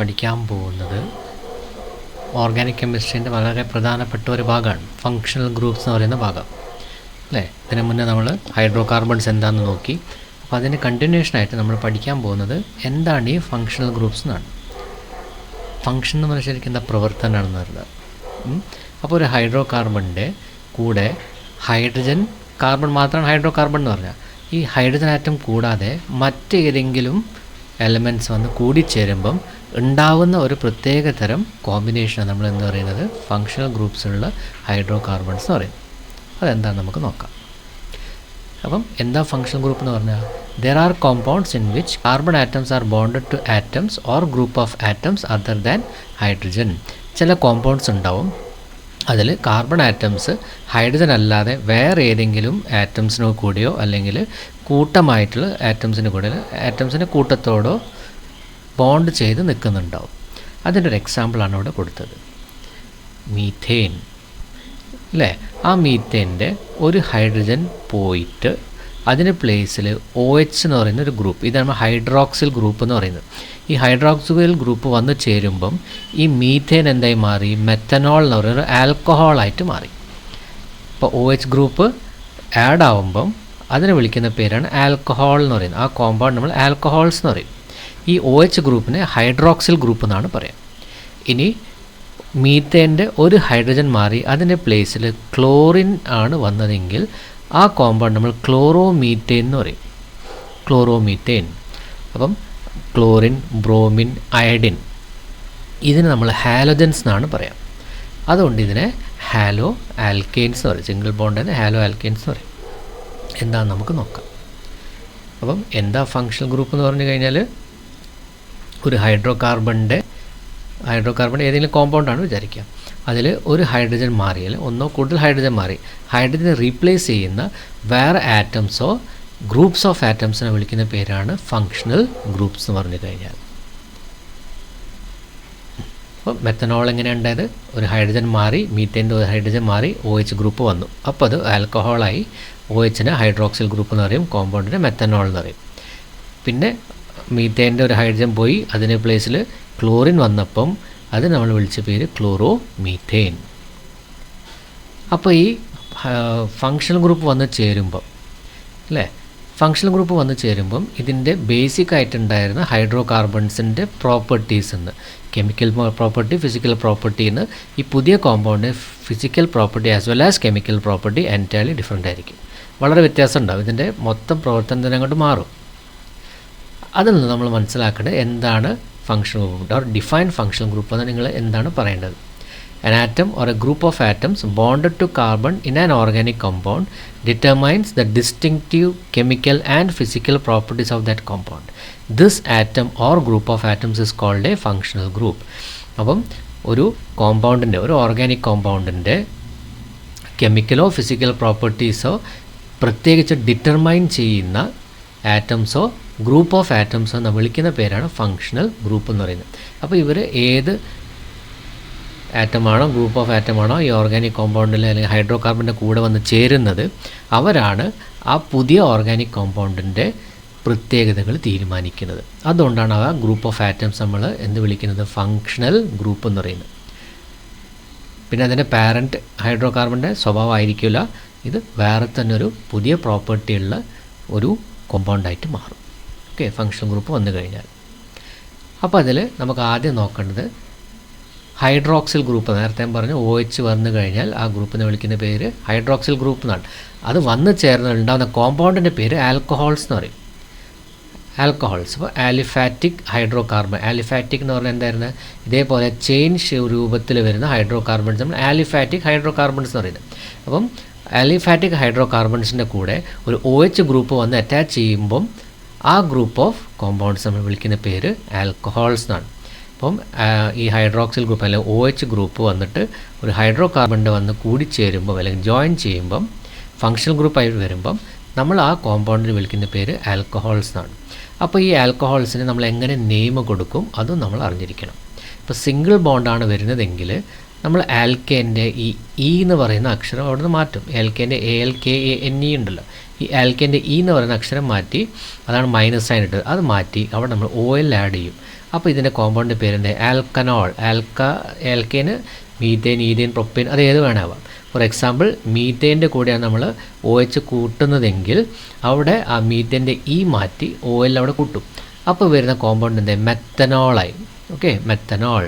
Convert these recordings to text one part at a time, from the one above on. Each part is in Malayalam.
പഠിക്കാൻ പോകുന്നത് ഓർഗാനിക് കെമിസ്ട്രീൻ്റെ വളരെ പ്രധാനപ്പെട്ട ഒരു ഭാഗമാണ് ഫങ്ഷണൽ ഗ്രൂപ്പ്സ് എന്ന് പറയുന്ന ഭാഗം അല്ലേ. ഇതിന് മുന്നേ നമ്മൾ ഹൈഡ്രോ കാർബൺസ് എന്താണെന്ന് നോക്കി. അപ്പോൾ അതിൻ്റെ കണ്ടിന്യൂഷനായിട്ട് നമ്മൾ പഠിക്കാൻ പോകുന്നത് എന്താണ് ഈ ഫങ്ഷണൽ ഗ്രൂപ്പ്സ് എന്നാണ്. ഫങ്ഷൻ എന്ന് പറഞ്ഞാൽ ശരിക്കും എന്താ പ്രവർത്തനമാണെന്ന് പറയുന്നത്. അപ്പോൾ ഒരു ഹൈഡ്രോ കാർബണിൻ്റെ കൂടെ ഹൈഡ്രജൻ കാർബൺ മാത്രമാണ് ഹൈഡ്രോ കാർബൺ എന്ന് പറഞ്ഞാൽ. ഈ ഹൈഡ്രജൻ ആറ്റം കൂടാതെ മറ്റേതെങ്കിലും എലമെൻറ്റ്സ് വന്ന് കൂടിച്ചേരുമ്പം ഉണ്ടാവുന്ന ഒരു പ്രത്യേക തരം കോമ്പിനേഷനാണ് നമ്മൾ എന്ന് പറയുന്നത് ഫങ്ഷണൽ ഗ്രൂപ്പ്സുള്ള ഹൈഡ്രോ കാർബൺസ് എന്ന് പറയുന്നത്. അതെന്താണെന്ന് നമുക്ക് നോക്കാം. അപ്പം എന്താ ഫങ്ഷണൽ ഗ്രൂപ്പ് എന്ന് പറഞ്ഞാൽ there are compounds in which carbon atoms are bonded to atoms or group of atoms other than hydrogen. ചില കോമ്പൗണ്ട്സ് ഉണ്ടാവും, അതിൽ കാർബൺ ആറ്റംസ് ഹൈഡ്രജൻ അല്ലാതെ വേറെ ഏതെങ്കിലും ആറ്റംസിനോ കൂടെയോ അല്ലെങ്കിൽ കൂട്ടമായിട്ടുള്ള ആറ്റംസിൻ്റെ കൂട്ടത്തോടോ ബോണ്ട് ചെയ്ത് നിൽക്കുന്നുണ്ടാവും. അതിൻ്റെ ഒരു എക്സാമ്പിളാണ് ഇവിടെ കൊടുത്തത്, മീഥേൻ അല്ലേ. ആ മീഥേൻ്റെ ഒരു ഹൈഡ്രജൻ പോയിട്ട് അതിന് പ്ലേസിൽ OH എന്ന് പറയുന്ന ഒരു ഗ്രൂപ്പ്, ഇതാണ് ഹൈഡ്രോക്സിൽ ഗ്രൂപ്പ് എന്ന് പറയുന്നത്. ഈ ഹൈഡ്രോക്സിൽ ഗ്രൂപ്പ് വന്ന് ചേരുമ്പം ഈ മീഥേൻ എന്തായി മാറി, മെത്തനോൾ എന്ന് പറയുന്ന ഒരു ആൽക്കഹോളായിട്ട് മാറി. ഇപ്പോൾ OH ഗ്രൂപ്പ് ആഡ് ആവുമ്പം അതിനെ വിളിക്കുന്ന പേരാണ് ആൽക്കഹോൾ എന്ന് പറയുന്നത്. ആ കോമ്പൗണ്ട് നമ്മൾ ആൽക്കഹോൾസ് എന്ന് പറയും. ഈ OH ഗ്രൂപ്പിനെ ഹൈഡ്രോക്സിൽ ഗ്രൂപ്പ് എന്നാണ് പറയുക. ഇനി മീഥേൻ്റെ ഒരു ഹൈഡ്രജൻ മാറി അതിൻ്റെ പ്ലേസിൽ ക്ലോറിൻ ആണ് വന്നതെങ്കിൽ ആ കോമ്പൗണ്ട് നമ്മൾ ക്ലോറോമീഥേൻ എന്ന് പറയും. ക്ലോറോമീഥേൻ. അപ്പം ക്ലോറിൻ, ബ്രോമിൻ, അയഡിൻ ഇതിന് നമ്മൾ ഹാലോജൻസ് എന്നാണ് പറയാം. അതുകൊണ്ട് ഇതിനെ ഹാലോ ആൽക്കെയിൻസ് എന്ന് പറയും. സിംഗിൾ ബോണ്ടിന് ഹാലോ ആൽക്കെയിൻസ് എന്ന് പറയും. എന്താണെന്ന് നമുക്ക് നോക്കാം. അപ്പം എന്താ ഫങ്ഷണൽ ഗ്രൂപ്പ് എന്ന് പറഞ്ഞു കഴിഞ്ഞാൽ ഒരു ഹൈഡ്രോ കാർബൺ ഏതെങ്കിലും കോമ്പൗണ്ടാണ് വിചാരിക്കുക. അതിൽ ഒരു ഹൈഡ്രജൻ മാറിയാൽ ഒന്നോ കൂടുതൽ ഹൈഡ്രജൻ മാറി ഹൈഡ്രജനെ റീപ്ലേസ് ചെയ്യുന്ന വേറെ ആറ്റംസോ ഗ്രൂപ്പ്സ് ഓഫ് ആറ്റംസിനെ വിളിക്കുന്ന പേരാണ് ഫങ്ഷണൽ ഗ്രൂപ്പ്സ് എന്ന് പറഞ്ഞു കഴിഞ്ഞാൽ. അപ്പോൾ മെത്തനോൾ എങ്ങനെയാണ് ഉണ്ടായത്, ഒരു ഹൈഡ്രജൻ മാറി മീഥേൻ്റെ ഒരു ഹൈഡ്രജൻ മാറി OH ഗ്രൂപ്പ് വന്നു. അപ്പോൾ അത് ആൽക്കഹോളായി. OHനെ ഹൈഡ്രോക്സിൽ ഗ്രൂപ്പ് എന്ന് പറയും, കോമ്പൗണ്ടിനെ മെത്തനോൾ എന്ന് പറയും. പിന്നെ മീഥേൻ്റെ ഒരു ഹൈഡ്രജൻ പോയി അതിന് പ്ലേസിൽ ക്ലോറിൻ വന്നപ്പം അത് നമ്മൾ വിളിച്ച പേര് ക്ലോറോ മീഥേൻ. അപ്പോൾ ഈ ഫങ്ഷണൽ ഗ്രൂപ്പ് വന്ന് ചേരുമ്പം അല്ലേ, ഫങ്ഷണൽ ഗ്രൂപ്പ് വന്ന് ചേരുമ്പം ഇതിൻ്റെ ബേസിക് ആയിട്ടുണ്ടായിരുന്ന ഹൈഡ്രോ കാർബൺസിൻ്റെ പ്രോപ്പർട്ടീസ് എന്ന് കെമിക്കൽ പ്രോപ്പർട്ടി, ഫിസിക്കൽ പ്രോപ്പർട്ടി എന്ന് ഈ പുതിയ കോമ്പൗണ്ടിന് physical property as well as chemical property entirely different ആയിരിക്കും. വളരെ വ്യത്യാസം ഉണ്ടാവും. ഇതിൻ്റെ മൊത്തം പ്രവർത്തനത്തിന് അങ്ങോട്ട് മാറും. അതിൽ നിന്ന് നമ്മൾ മനസ്സിലാക്കേണ്ടത് എന്താണ് functional group or defined functional group എന്ന് നിങ്ങൾ എന്താണ് പറയേണ്ടത്. An atom or a group of atoms bonded to carbon in an organic compound determines the distinctive chemical and physical properties of that compound. This atom or group of atoms is called a functional group. അപ്പം ഒരു കോമ്പൗണ്ടിൻ്റെ, ഒരു ഓർഗാനിക് കോമ്പൗണ്ടിൻ്റെ കെമിക്കലോ ഫിസിക്കൽ പ്രോപ്പർട്ടീസോ പ്രത്യേകിച്ച് ഡിറ്റർമൈൻ ചെയ്യുന്ന ആറ്റംസോ ഗ്രൂപ്പ് ഓഫ് ആറ്റംസോ എന്ന് വിളിക്കുന്ന പേരാണ് ഫങ്ഷണൽ ഗ്രൂപ്പ് എന്ന് പറയുന്നത്. അപ്പോൾ ഇവർ ഏത് ആറ്റമാണോ ഗ്രൂപ്പ് ഓഫ് ആറ്റമാണോ ഈ ഓർഗാനിക് കോമ്പൗണ്ടിൽ അല്ലെങ്കിൽ ഹൈഡ്രോ കാർബണിൻ്റെ കൂടെ വന്ന് ചേരുന്നത് അവരാണ് ആ പുതിയ ഓർഗാനിക് കോമ്പൗണ്ടിൻ്റെ പ്രത്യേകതകൾ തീരുമാനിക്കുന്നത്. അതുകൊണ്ടാണ് ആ ഗ്രൂപ്പ് ഓഫ് ആറ്റംസ് നമ്മൾ എന്ത് വിളിക്കുന്നത്, ഫങ്ഷണൽ ഗ്രൂപ്പ് എന്ന് പറയുന്നത്. പിന്നെ അതിൻ്റെ പാരൻറ്റ് ഹൈഡ്രോ കാർബണിൻ്റെ സ്വഭാവമായിരിക്കില്ല, ഇത് വേറെ തന്നെ ഒരു പുതിയ പ്രോപ്പർട്ടിയുള്ള ഒരു കോമ്പൗണ്ടായിട്ട് മാറും. ഓക്കെ, ഫങ്ഷണൽ ഗ്രൂപ്പ് വന്നു കഴിഞ്ഞാൽ. അപ്പോൾ അതിൽ നമുക്ക് ആദ്യം നോക്കേണ്ടത് ഹൈഡ്രോക്സിൽ ഗ്രൂപ്പ്. നേരത്തെ പറഞ്ഞു OH വന്നു കഴിഞ്ഞാൽ ആ ഗ്രൂപ്പിനെ വിളിക്കുന്ന പേര് ഹൈഡ്രോക്സിൽ ഗ്രൂപ്പ് എന്നാണ്. അത് വന്ന് ചേർന്ന് ഉണ്ടാകുന്ന കോമ്പൗണ്ടിൻ്റെ പേര് ആൽക്കഹോൾസ് എന്ന് പറയും. ആൽക്കഹോൾസ്. അപ്പോൾ ആലിഫാറ്റിക് ഹൈഡ്രോ കാർബൺ. ആലിഫാറ്റിക് എന്ന് പറഞ്ഞാൽ എന്തായിരുന്നു, ഇതേപോലെ ചെയിൻ രൂപത്തിൽ വരുന്ന ഹൈഡ്രോ കാർബൺസ് നമ്മൾ ആലിഫാറ്റിക് ഹൈഡ്രോ കാർബൺസ് എന്ന് പറയുന്നത്. അപ്പം ആലിഫാറ്റിക് ഹൈഡ്രോ കാർബൺസിൻ്റെ കൂടെ ഒരു OH ഗ്രൂപ്പ് വന്ന് അറ്റാച്ച് ചെയ്യുമ്പം ആ ഗ്രൂപ്പ് ഓഫ് കോമ്പൗണ്ട്സ് നമ്മൾ വിളിക്കുന്ന പേര് ആൽക്കഹോൾസ് എന്നാണ്. അപ്പം ഈ ഹൈഡ്രോക്സിൽ ഗ്രൂപ്പ് അല്ലെങ്കിൽ OH ഗ്രൂപ്പ് വന്നിട്ട് ഒരു ഹൈഡ്രോ കാർബണിൻ്റെ വന്ന് കൂടിച്ചേരുമ്പം അല്ലെങ്കിൽ ജോയിൻ ചെയ്യുമ്പം ഫങ്ഷണൽ ഗ്രൂപ്പായി വരുമ്പം നമ്മൾ ആ കോമ്പൗണ്ടിന് വിളിക്കുന്ന പേര് ആൽക്കഹോൾസ് എന്നാണ്. അപ്പോൾ ഈ ആൽക്കഹോൾസിന് നമ്മൾ എങ്ങനെ നെയിം കൊടുക്കും അതും നമ്മൾ അറിഞ്ഞിരിക്കണം. ഇപ്പോൾ സിംഗിൾ ബോണ്ടാണ് വരുന്നതെങ്കിൽ നമ്മൾ ആൽക്കേൻ്റെ ഈ ഇ എന്ന് പറയുന്ന അക്ഷരം അവിടെ നിന്ന് മാറ്റും. ആൽക്കേൻ്റെ ALKANE ഉണ്ടല്ലോ, ഈ ആൽക്കേൻ്റെ ഇ എന്ന് പറയുന്ന അക്ഷരം മാറ്റി, അതാണ് മൈനസ് സൈൻ ഇട്ടത്, അത് മാറ്റി അവിടെ നമ്മൾ OL ആഡ് ചെയ്യും. അപ്പോൾ ഇതിൻ്റെ കോമ്പൗണ്ട് പേരെന്ത്? ആൽക്കനോൾ. ആൽക്കേന് മീത്തേൻ, ഈഥേൻ, പ്രൊപ്പേൻ അത് ഏത് വേണമാവാം. ഫോർ എക്സാമ്പിൾ മീത്തേൻ്റെ കൂടെയാണ് നമ്മൾ OH കൂട്ടുന്നതെങ്കിൽ അവിടെ ആ മീത്തേൻ്റെ മാറ്റി OL അവിടെ കൂട്ടും. അപ്പോൾ വരുന്ന കോമ്പൗണ്ട് എന്ത്? മെത്തനോളായി. Okay, methanol.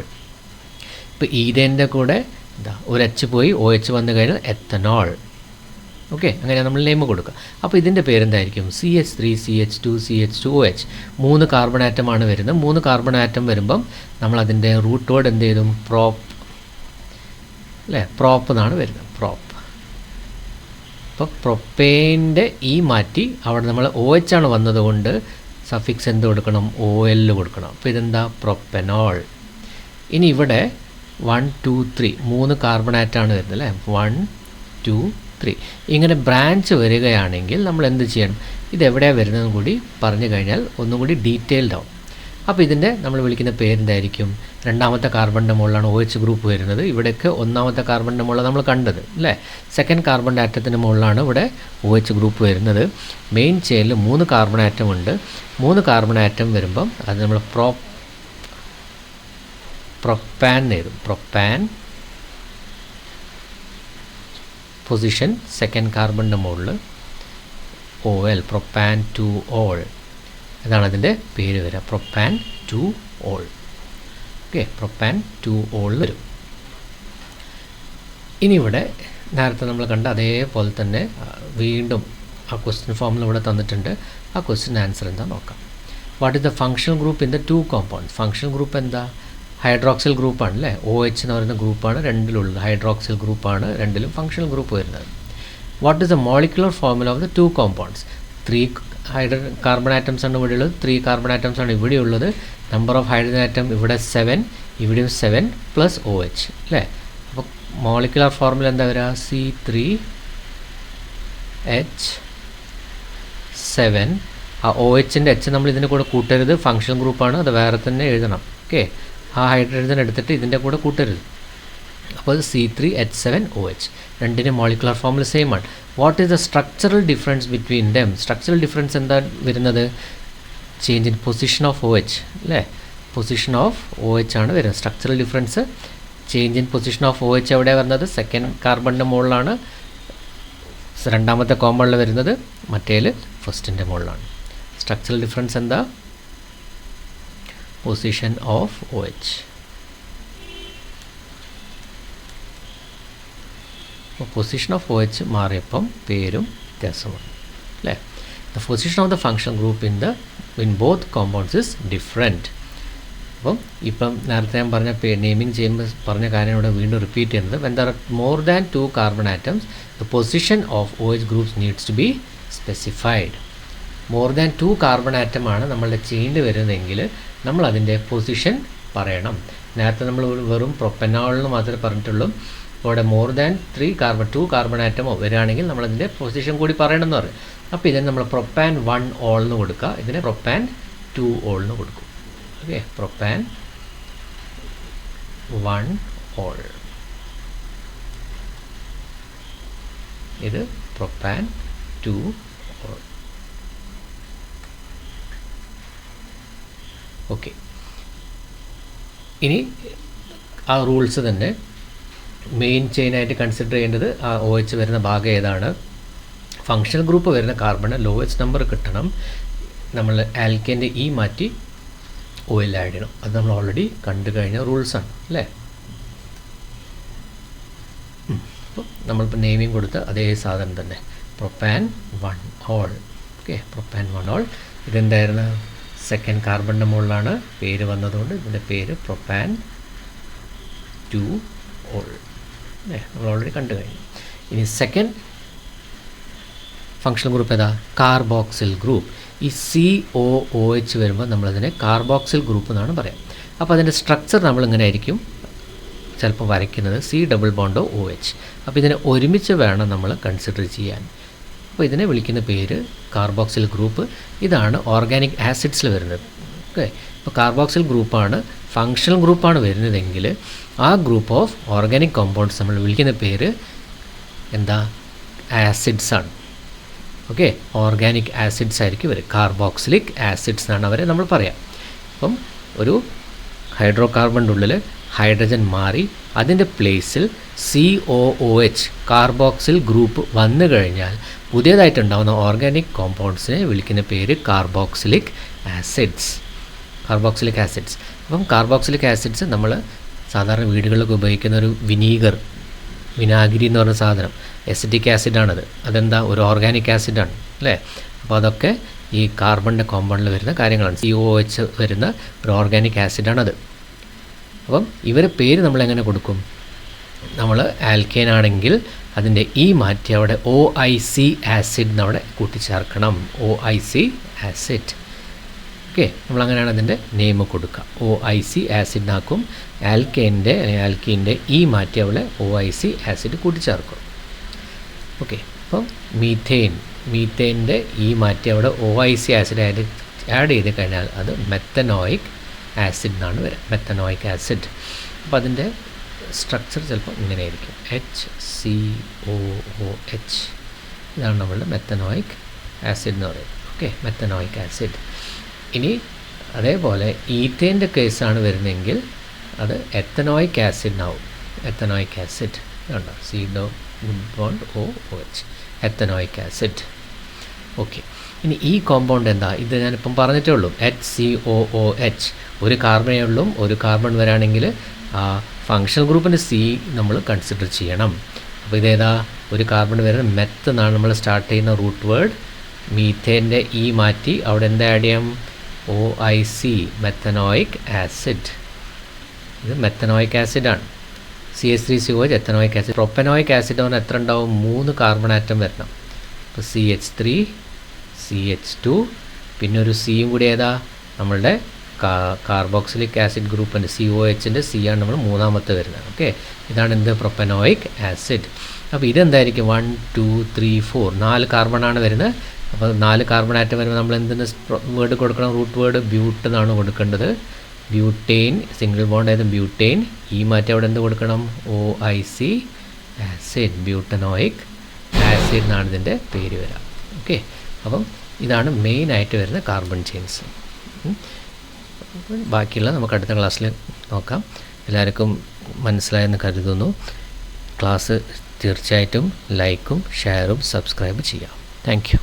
ഇപ്പോൾ ഈഥേൻ്റെ കൂടെ ഒരു H പോയി OH വന്നു കഴിഞ്ഞാൽ എത്തനോൾ. ഓക്കെ, അങ്ങനെ നമ്മൾ നെയിം കൊടുക്കുക. അപ്പോൾ ഇതിൻ്റെ പേരെന്തായിരിക്കും? CH3 CH2 CH2OH. 3 കാർബൺ ആറ്റമാണ് വരുന്നത്. 3 കാർബൺ ആറ്റം വരുമ്പം നമ്മൾ അതിൻ്റെ റൂട്ട് വേർഡ് എന്ത് ചെയ്തും? പ്രോപ്പ് അല്ലേ? പ്രോപ്പ് എന്നാണ് വരുന്നത്. പ്രോപ്പ്. അപ്പോൾ പ്രൊപ്പേൻ്റെ മാറ്റി അവിടെ നമ്മൾ OH ആണ് വന്നതുകൊണ്ട് സഫിക്സ് എന്ത് കൊടുക്കണം? OL കൊടുക്കണം. അപ്പോൾ ഇതെന്താ? പ്രൊപ്പനോൾ. ഇനി ഇവിടെ 1 2 3 3 കാർബൺ ആറ്റാണ് വരുന്നത് അല്ലേ? 1 2 3 ഇങ്ങനെ ബ്രാഞ്ച് വരികയാണെങ്കിൽ നമ്മൾ എന്ത് ചെയ്യണം? ഇതെവിടെയാണ് വരുന്നതെന്ന് കൂടി പറഞ്ഞു കഴിഞ്ഞാൽ ഒന്നും കൂടി ഡീറ്റെയിൽഡ് ആവും. അപ്പോൾ ഇതിൻ്റെ നമ്മൾ വിളിക്കുന്ന പേരെന്തായിരിക്കും? രണ്ടാമത്തെ കാർബണിൻ്റെ മുകളിലാണ് OH ഗ്രൂപ്പ് വരുന്നത്. ഇവിടേക്ക് ഒന്നാമത്തെ കാർബണിൻ്റെ മുകളിൽ നമ്മൾ കണ്ടത് അല്ലേ? സെക്കൻഡ് കാർബൺ ആറ്റത്തിൻ്റെ മുകളിലാണ് ഇവിടെ OH ഗ്രൂപ്പ് വരുന്നത്. മെയിൻ ചെയിനിൽ 3 കാർബൺ ആറ്റം ഉണ്ട്. 3 കാർബൺ ആറ്റം വരുമ്പം അത് നമ്മൾ പ്രൊപ്പാൻ എഴുതും. പ്രൊപ്പാൻ പൊസിഷൻ സെക്കൻഡ് കാർബണിൻ്റെ മുകളിൽ OL, പ്രൊപ്പാൻ 2OL. ഇതാണ് അതിൻ്റെ പേര് വരിക. Propane 2OL. Okay, propane 2OL വരും. ഇനി ഇവിടെ നേരത്തെ നമ്മൾ കണ്ട അതേപോലെ തന്നെ വീണ്ടും ആ ക്വസ്റ്റ്യൻ ഫോമിൽ ഇവിടെ തന്നിട്ടുണ്ട്. ആ ക്വസ്റ്റ്യൻ ആൻസർ എന്താ നോക്കാം. What is the functional group in the 2 compounds? Functional group എന്താ? ഹൈഡ്രോക്സിൽ ഗ്രൂപ്പാണ് അല്ലേ? OH എന്ന് പറയുന്ന ഗ്രൂപ്പാണ് രണ്ടിലുള്ളത്. ഹൈഡ്രോക്സിൽ ഗ്രൂപ്പാണ് രണ്ടിലും ഫങ്ഷണൽ ഗ്രൂപ്പ് വരുന്നത്. What is the molecular formula of the 2 compounds? 3 carbon atoms ആണ് ഇവിടെ ഉള്ളത്. 3 കാർബൺ ആറ്റംസ് ആണ് ഇവിടെ ഉള്ളത്. നമ്പർ ഓഫ് ഹൈഡ്രജൻ ആറ്റം ഇവിടെ 7, ഇവിടെയും 7 പ്ലസ് OH അല്ലേ? അപ്പോൾ മോളിക്കുലർ ഫോർമുല എന്താ വരിക? C3H7. ആ OHൻ്റെ H നമ്മൾ ഇതിൻ്റെ കൂടെ കൂട്ടരുത്. ഫങ്ഷണൽ ഗ്രൂപ്പാണ്, അത് വേറെ തന്നെ എഴുതണം. ഓക്കെ, ആ ഹൈഡ്രജൻ എടുത്തിട്ട് ഇതിൻ്റെ കൂടെ കൂട്ടരുത്. അപ്പോൾ അത് C3H7OH. രണ്ടിനും മോളിക്കുലർ ഫോർമുല സെയിം ആണ്. What is the structural difference between them? Structural difference എന്താ വരുന്നത്? Change in position of OH അല്ലേ? പൊസിഷൻ ഓഫ് OH ആണ് വരുന്നത്. Structural difference change in position of OH എവിടെയാണ് വരുന്നത്? സെക്കൻഡ് കാർബണിൻ്റെ മുകളിലാണ് രണ്ടാമത്തെ കോമ്പൗണ്ടിൽ വരുന്നത്. മറ്റേൽ ഫസ്റ്റിൻ്റെ മുകളിലാണ്. സ്ട്രക്ചറൽ ഡിഫറൻസ് എന്താ? Position of OH. Position of OH മാറിയപ്പം പേരും വ്യത്യാസമാണ് അല്ലേ? The position of the functional group in both compounds is different. ഇപ്പം നേരത്തെ ഞാൻ പറഞ്ഞ നെയിമിങ് ചെയ്യുമ്പോൾ പറഞ്ഞ കാര്യം ഇവിടെ വീണ്ടും റിപ്പീറ്റ് ചെയ്യുന്നത്. When there are more than 2 carbon atoms the position of OH groups needs to be specified. More than 2 carbon ആറ്റമാണ് നമ്മളുടെ ചെയിനിൽ വരുന്നതെങ്കിൽ നമ്മൾ അതിൻ്റെ പൊസിഷൻ പറയണം. നേരത്തെ നമ്മൾ വെറും പ്രൊപ്പനോളിന് മാത്രമേ പറഞ്ഞിട്ടുള്ളൂ. ഇവിടെ മോർ ദാൻ 2 കാർബൺ ആറ്റമോ വരികയാണെങ്കിൽ നമ്മളതിൻ്റെ പൊസിഷൻ കൂടി പറയണം എന്ന് പറയും. അപ്പോൾ ഇതിന് നമ്മൾ പ്രൊപ്പാൻ 1OL എന്ന് കൊടുക്കുക. ഇതിനെ പ്രൊപ്പാൻ 2OL എന്ന് കൊടുക്കും. Okay, propan 1OL. ഇത് പ്രൊപ്പാൻ 2OL. ഓക്കെ, ഇനി ആ റൂൾസ് തന്നെ മെയിൻ ചെയിനായിട്ട് കൺസിഡർ ചെയ്യേണ്ടത് ആ OH വരുന്ന ഭാഗം ഏതാണ്? ഫങ്ഷണൽ ഗ്രൂപ്പ് വരുന്ന കാർബണ് ലോവസ്റ്റ് നമ്പർ കിട്ടണം. നമ്മൾ ആൽക്കേൻ്റെ മാറ്റി OL ആഡ് ചെയ്യണം. അത് നമ്മൾ ഓൾറെഡി കണ്ടു കഴിഞ്ഞ റൂൾസാണ് അല്ലേ? അപ്പോൾ നമ്മളിപ്പോൾ നെയിമിങ് കൊടുത്ത അതേ സാധനം തന്നെ propan 1OL. Okay, propan 1OL. ഇതെന്തായിരുന്നു? സെക്കൻഡ് കാർബണിൻ്റെ മുകളിലാണ് പേര് വന്നതുകൊണ്ട് ഇതിൻ്റെ പേര് പ്രൊപ്പാൻ 2OL അല്ലേ? നമ്മൾ ഓൾറെഡി കണ്ടു കഴിഞ്ഞു. ഇനി സെക്കൻഡ് ഫങ്ഷണൽ ഗ്രൂപ്പ് ഏതാ? Carboxyl group. ഈ COOH വരുമ്പോൾ നമ്മളതിനെ കാർബോക്സിൽ ഗ്രൂപ്പ് എന്നാണ് പറയാം. അപ്പോൾ അതിൻ്റെ സ്ട്രക്ചർ നമ്മളിങ്ങനെ ആയിരിക്കും ചിലപ്പോൾ വരയ്ക്കുന്നത്. C⋯OH. അപ്പോൾ ഇതിനെ ഒരുമിച്ച് വേണം നമ്മൾ കൺസിഡർ ചെയ്യാൻ. അപ്പോൾ ഇതിനെ വിളിക്കുന്ന പേര് കാർബോക്സിൽ ഗ്രൂപ്പ്. ഇതാണ് ഓർഗാനിക് ആസിഡ്സിൽ വരുന്നത്. ഓക്കെ, ഇപ്പോൾ കാർബോക്സിൽ ഗ്രൂപ്പാണ് ഫങ്ഷണൽ ഗ്രൂപ്പാണ് വരുന്നതെങ്കിൽ ആ ഗ്രൂപ്പ് ഓഫ് ഓർഗാനിക് കോമ്പൗണ്ട്സ് നമ്മൾ വിളിക്കുന്ന പേര് എന്താ? ആസിഡ്സ് ആണ്. ഓക്കെ, ഓർഗാനിക് ആസിഡ്സ് ആയിരിക്കും വരും. കാർബോക്സിലിക് ആസിഡ്സ് എന്നാണ് അവരെ നമ്മൾ പറയാം. അപ്പം ഒരു ഹൈഡ്രോ കാർബണിൻ്റെ ഉള്ളിൽ ഹൈഡ്രജൻ മാറി അതിൻ്റെ പ്ലേസിൽ COOH കാർബോക്സിൽ ഗ്രൂപ്പ് വന്നു കഴിഞ്ഞാൽ പുതിയതായിട്ടുണ്ടാകുന്ന ഓർഗാനിക് കോമ്പൗണ്ട്സിനെ വിളിക്കുന്ന പേര് കാർബോക്സിലിക് ആസിഡ്സ്. അപ്പം കാർബോക്സിലിക് ആസിഡ്സ് നമ്മൾ സാധാരണ വീടുകളിലൊക്കെ ഉപയോഗിക്കുന്ന ഒരു വിനാഗിരി എന്ന് പറഞ്ഞ സാധനം, എസിറ്റിക് ആസിഡാണത്. അതെന്താ, ഒരു ഓർഗാനിക് ആസിഡാണ് അല്ലേ. അപ്പോൾ അതൊക്കെ ഈ കാർബണിൻ്റെ കോമ്പൗണ്ടിൽ വരുന്ന കാര്യങ്ങളാണ്. COOH വരുന്ന ഒരു ഓർഗാനിക് ആസിഡാണത്. അപ്പം ഇവരെ പേര് നമ്മൾ എങ്ങനെ കൊടുക്കും? നമ്മൾ ആൽക്കെയിൻ ആണെങ്കിൽ അതിൻ്റെ മാറ്റി അവിടെ OIC ആസിഡ് എന്നവിടെ കൂട്ടിച്ചേർക്കണം. OIC acid. ഓക്കെ, നമ്മളങ്ങനെയാണ് അതിൻ്റെ നെയിം കൊടുക്കുക. OIC ആസിഡിനാക്കും. ആൽക്കീൻ്റെ മാറ്റി അവിടെ OIC ആസിഡ് കൂട്ടിച്ചേർക്കും. ഓക്കെ, അപ്പം മീഥേൻ്റെ മാറ്റി അവിടെ OIC ആസിഡ് ആഡ് ചെയ്ത് കഴിഞ്ഞാൽ അത് മെത്തനോയിക് ആസിഡ് എന്നാണ് വരിക. Methanoic acid. അപ്പോൾ അതിൻ്റെ സ്ട്രക്ചർ ചിലപ്പോൾ ഇങ്ങനെയായിരിക്കും, HCOOH. ഇതാണ് നമ്മളുടെ മെത്തനോയിക് ആസിഡ് എന്ന് പറയുന്നത്. Okay, methanoic acid. ഇനി അതേപോലെ ഈത്തേൻ്റെ കേസാണ് വരുന്നതെങ്കിൽ അത് എത്തനോയിക് ആസിഡിനാവും. എത്തനോയിക് ആസിഡ് ഉണ്ടോ, COOH, എത്തനോയിക് ആസിഡ്. ഓക്കെ, ഇനി ഈ കോമ്പൗണ്ട് എന്താ? ഇത് ഞാനിപ്പം പറഞ്ഞിട്ടേ ഉള്ളൂ, HCOOH. ഒരു കാർബണേ ഉള്ളൂ. ഒരു കാർബൺ വരാണെങ്കിൽ ഫങ്ഷണൽ ഗ്രൂപ്പിൻ്റെ C നമ്മൾ കൺസിഡർ ചെയ്യണം. അപ്പോൾ ഇതേതാ, ഒരു കാർബൺ വരുന്നത് മെത്ത് എന്നാണ് നമ്മൾ സ്റ്റാർട്ട് ചെയ്യുന്ന റൂട്ട് വേർഡ്. മീഥേൻ്റെ മാറ്റി അവിടെ എന്താ ആഡ് ചെയ്യാം? OIC, methanoic acid. ഇത് മെത്തനോയിക് ആസിഡാണ്. CH3COH ethanoic acid. Propanoic acid പറഞ്ഞാൽ എത്ര ഉണ്ടാവും? 3 കാർബൺ ആറ്റം വരണം. അപ്പോൾ CH3, CH2, പിന്നെ ഒരു സിയും കൂടി ഏതാ, നമ്മളുടെ കാർബോക്സിലിക് ആസിഡ് ഗ്രൂപ്പിൻ്റെ COHൻ്റെ C ആണ് നമ്മൾ മൂന്നാമത്തെ വരുന്നത്. ഓക്കെ, ഇതാണ് എന്ത്, പ്രൊപ്പനോയിക് ആസിഡ്. അപ്പോൾ ഇതെന്തായിരിക്കും? 1 2 3 4 4 കാർബണാണ് വരുന്നത്. അപ്പോൾ 4 കാർബൺ ആറ്റം വരുമ്പോൾ നമ്മൾ എന്തിന് വേർഡ് കൊടുക്കണം? റൂട്ട് വേർഡ് ബ്യൂട്ട് എന്നാണ് കൊടുക്കേണ്ടത്. ബ്യൂട്ടേൻ, സിംഗിൾ ബോണ്ട് ആയത് ബ്യൂട്ടേൻ. മാറ്റി അവിടെ എന്ത് കൊടുക്കണം? OIC ആസിഡ്, ബ്യൂട്ടനോയിക് ആസിഡ് എന്നാണ് ഇതിൻ്റെ പേര് വരിക. ഓക്കെ, അപ്പം ഇതാണ് മെയിനായിട്ട് വരുന്ന കാർബൺ ചെയിൻസ്. ബാക്കിയുള്ള നമുക്ക് അടുത്ത ക്ലാസ്സിൽ നോക്കാം. എല്ലാവർക്കും മനസ്സിലായെന്ന് കരുതുന്നു. ക്ലാസ് തീർച്ചയായിട്ടും ലൈക്കും ഷെയറും സബ്സ്ക്രൈബ് ചെയ്യാം. Thank you.